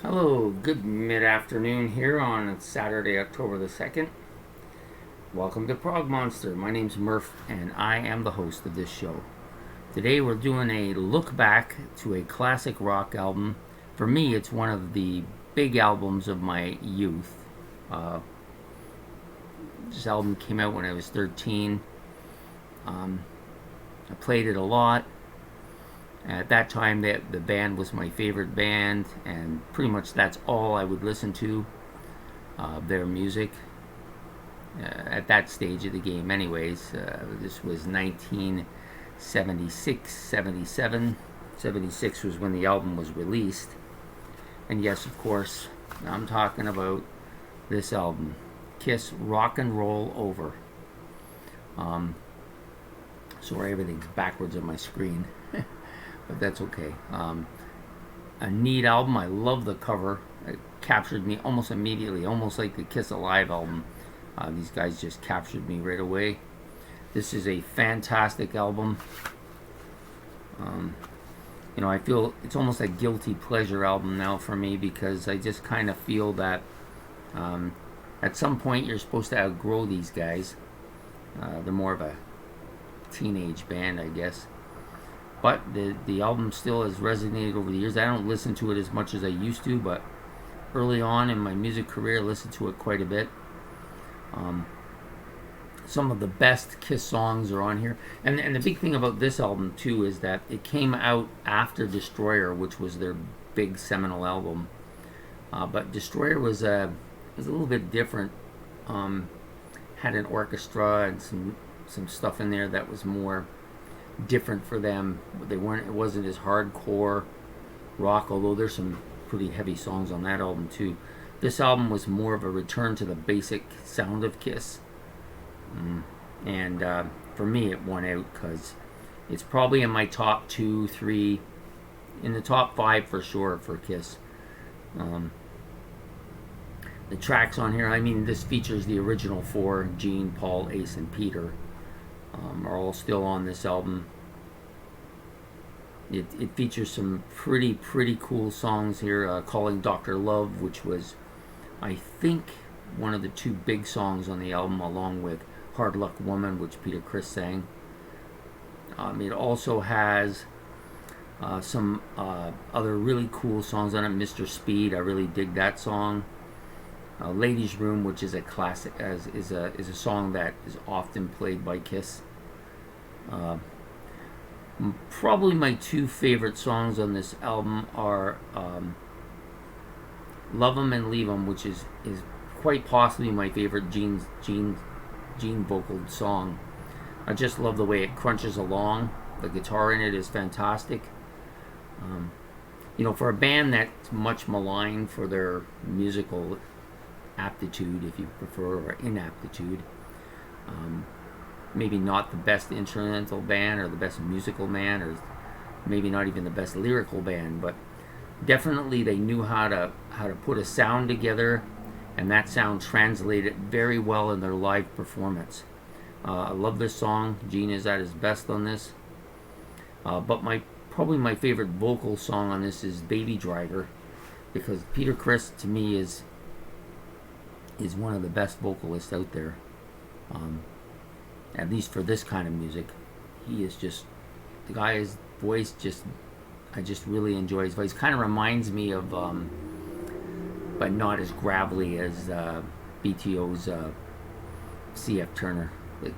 Hello, good mid-afternoon here on Saturday, October the 2nd. Welcome to Prog Monster. My name's Murph and I am the host of this show. Today we're doing a look back to a classic rock album. For me, it's one of the big albums of my youth. This album came out when I was 13. I played it a lot. At that time, the band was my favorite band, and pretty much that's all I would listen to, their music. At that stage of the game, anyways. This was 1976, 77. 76 was when the album was released. And yes, of course, I'm talking about this album, KISS Rock and Roll Over. Sorry, everything's backwards on my screen. But that's okay. A neat album. I love the cover. It captured me almost immediately, almost like the Kiss Alive album. These guys just captured me right away. This is a fantastic album. I feel it's almost a guilty pleasure album now for me, because I just kind of feel that at some point you're supposed to outgrow these guys. They're more of a teenage band, I guess. But the album still has resonated over the years. I don't listen to it as much as I used to, but early on in my music career, I listened to it quite a bit. Some of the best Kiss songs are on here. And the big thing about this album, too, is that it came out after Destroyer, which was their big seminal album. But Destroyer was a little bit different. Had an orchestra and some stuff in there that was more different for them. It wasn't as hardcore rock, although there's some pretty heavy songs on that album too. This album was more of a return to the basic sound of Kiss. And for me it won out, because it's probably in my top 2, 3, in the top 5 for sure for Kiss. The tracks on here, this features the original 4, Gene, Paul, Ace, and Peter. Are all still on this album. It features some pretty cool songs here. Calling Dr. Love, which was, I think, one of the 2 big songs on the album, along with Hard Luck Woman, which Peter Criss sang. It also has some other really cool songs on it. Mr. Speed, I really dig that song. Ladies Room, which is a classic, is a song that is often played by Kiss. Probably my 2 favorite songs on this album are Love 'Em and Leave 'Em, which is quite possibly my favorite Gene vocal song. I just love the way it crunches along. The guitar in it is fantastic. For a band that's much maligned for their musical aptitude, if you prefer, or inaptitude. Maybe not the best instrumental band or the best musical band, or maybe not even the best lyrical band, but definitely they knew how to put a sound together, and that sound translated very well in their live performance. I love this song. Gene is at his best on this. But probably my favorite vocal song on this is Baby Driver, because Peter Criss to me is one of the best vocalists out there. At least for this kind of music. He is just, the guy's voice I just really enjoy his voice. Kind of reminds me of, but not as gravelly as BTO's C.F. Turner.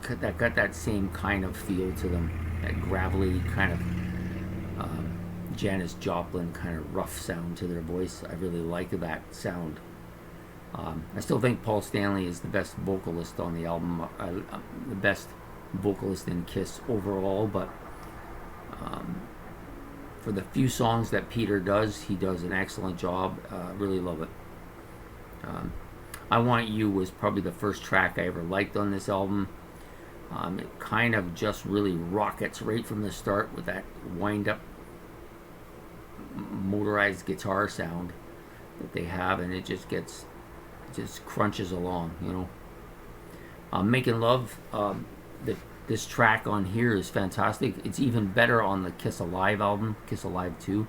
That got that same kind of feel to them. That gravelly kind of Janis Joplin kind of rough sound to their voice. I really like that sound. I still think Paul Stanley is the best vocalist on the album, the best vocalist in Kiss overall, but for the few songs that Peter does, he does an excellent job. Really love it. I Want You was probably the first track I ever liked on this album. It kind of just really rockets right from the start with that wind-up motorized guitar sound that they have, and it just crunches along, Making Love, this track on here is fantastic. It's even better on the Kiss Alive album, Kiss Alive 2.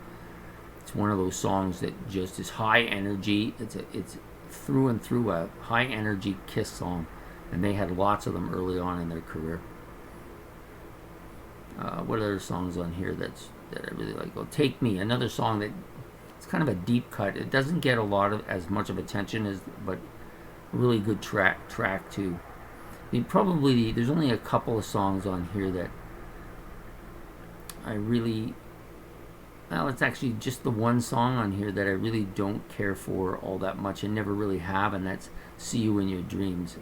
It's one of those songs that just is high energy. It's through and through a high energy Kiss song, and they had lots of them early on in their career. What other songs on here that I really like? Oh, Take Me, another song that it's kind of a deep cut. It doesn't get a lot of as much of attention as, but a really good track too. I mean, probably there's only a couple of songs on here that I really, well, it's actually just the one song on here that I really don't care for all that much and never really have, and that's See You in Your Dreams.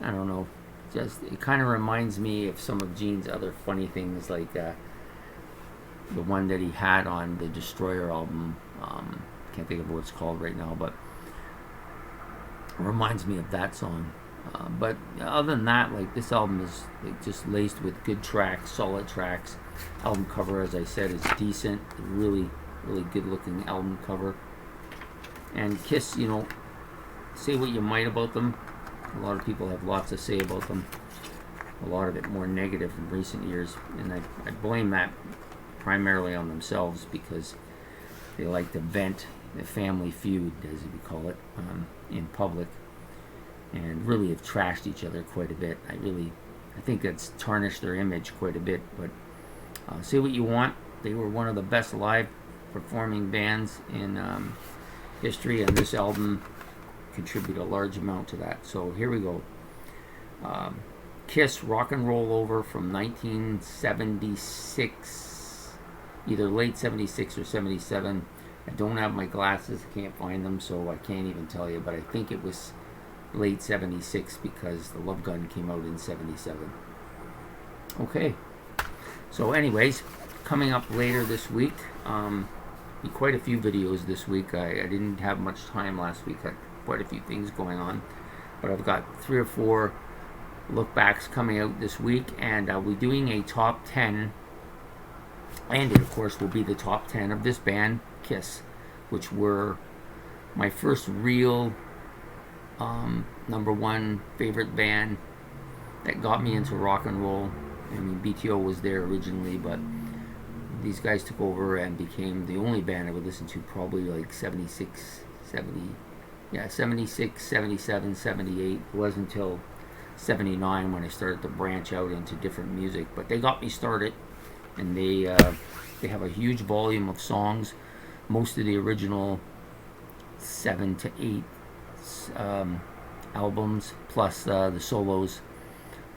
I don't know. Just it kind of reminds me of some of Gene's other funny things, like the one that he had on the Destroyer album. Can't think of what it's called right now, but it reminds me of that song. But other than that, like, this album is like just laced with good tracks, solid tracks. Album cover, as I said, is decent. Really, really good looking album cover. And Kiss, you know, say what you might about them, a lot of people have lots to say about them. A lot of it more negative in recent years, and I blame that primarily on themselves, because they like to vent the family feud, as we call it, in public, and really have trashed each other quite a bit. I think that's tarnished their image quite a bit. But say what you want, they were one of the best live performing bands in history, and this album contribute a large amount to that. So here we go. Kiss, Rock and Roll Over from 1976, either late 76 or 77. I don't have my glasses, I can't find them, so I can't even tell you, but I think it was late 76 because the Love Gun came out in 77. Okay, so anyways, coming up later this week, be quite a few videos this week. I didn't have much time last week. I had quite a few things going on, but I've got 3 or 4 look backs coming out this week, and I'll be doing a top 10, and it of course will be the top 10 of this band Kiss, which were my first real number one favorite band that got me into rock and roll. I mean, BTO was there originally, but these guys took over and became the only band I would listen to, probably like 76, 77, 78. It wasn't until 79 when I started to branch out into different music, but they got me started, and they have a huge volume of songs. Most of the original 7 to 8 albums, plus the solos,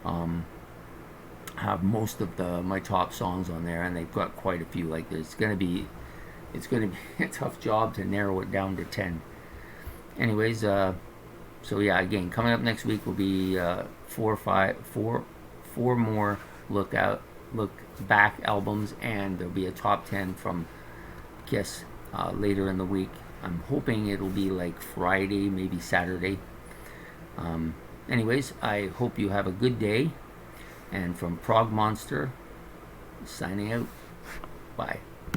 have most of my top songs on there, and they've got quite a few. Like, it's gonna be a tough job to narrow it down to 10. Anyways, so yeah, again, coming up next week will be 4 more look back albums, and there'll be a top 10 from Kiss later in the week. I'm hoping it'll be like Friday, maybe Saturday. Anyways, I hope you have a good day, and from Prog Monster, signing out. Bye.